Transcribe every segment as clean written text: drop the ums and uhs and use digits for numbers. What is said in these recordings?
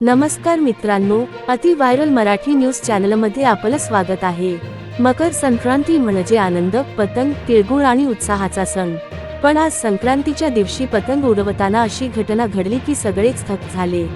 नमस्कार मित्रांनो, अति व्हायरल मराठी न्यूज चॅनलमध्ये आपलं स्वागत आहे। मकर संक्रांती म्हणजे आनंद, पतंग, तिळगुळ आणि उत्साहाचा सण। पण आज संक्रांतीच्या दिवशी पतंग उडवताना अशी घटना घडली की सगळेच थक्क झाले।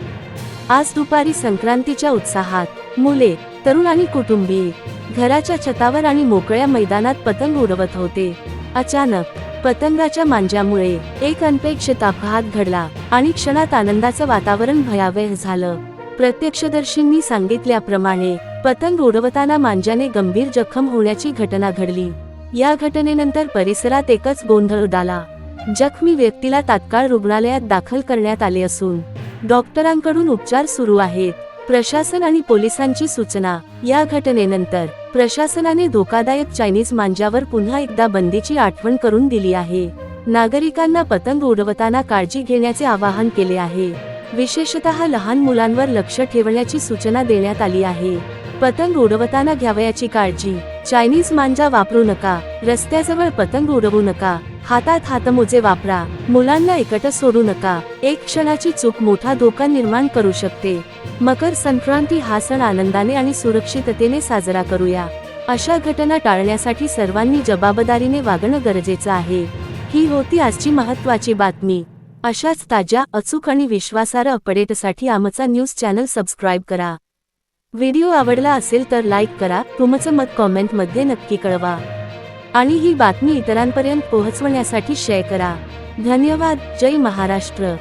आज दुपारी संक्रांतीच्या उत्साहात मुले, तरुण आणि कुटुंबीय घराच्या छतावर आणि मोकळ्या मैदानात पतंग उडवत होते। अचानक पतंगाच्या मांजामुळे एक अनपेक्षित अपघात घडला आणि क्षणात आनंदाचं वातावरण भयावह झालं। प्रत्यक्षदर्शींनी सांगितल्याप्रमाणे पतंग उडवताना मांजाने गंभीर जखम होण्याची घटना घडली। या घटनेनंतर परिसरात एकच गोंधळ उडाला। जखमी व्यक्तीला तात्काळ रुग्णालयात दाखल करण्यात आले असून डॉक्टरांकडून उपचार सुरू आहेत। प्रशासन आणि पोलिसांची सूचना। या घटनेनंतर प्रशासनाने धोकादायक चायनीज मांजावर पुन्हा एकदा बंदीची आठवण करून दिली आहे। नागरिकांना पतंग उडवताना काळजी घेण्याचे आवाहन केले आहे। विशेषतः लहान मुलांवर लक्ष ठेवण्याची सूचना देण्यात आली आहे। पतंग उडवताना घ्यावयाची काळजी। चायनीज मांजा वापरू नका, रस्त्याजवळ पतंग उडवू नका, हातात हातमोजे वापरा, मुलांना एकटं सोडू नका। एक क्षणाची चूक मोठा धोका निर्माण करू शकते। मकर संक्रांती हा सण आनंदाने आणि सुरक्षिततेने साजरा करूया। अशा घटना टाळण्यासाठी सर्वांनी जबाबदारीने वागणं गरजेचं आहे। ही होती आजची महत्त्वाची बातमी। अशाच ताज्या, अचूक आणि विश्वासार्ह अपडेटसाठी आमचा न्यूज चॅनल सबस्क्राईब करा। व्हिडिओ आवडला असेल तर लाईक करा, तुमचं मत कॉमेंटमध्ये नक्की कळवा आणि ही बातमी इतरांपर्यंत पोहोचवण्यासाठी शेअर करा। धन्यवाद। जय महाराष्ट्र।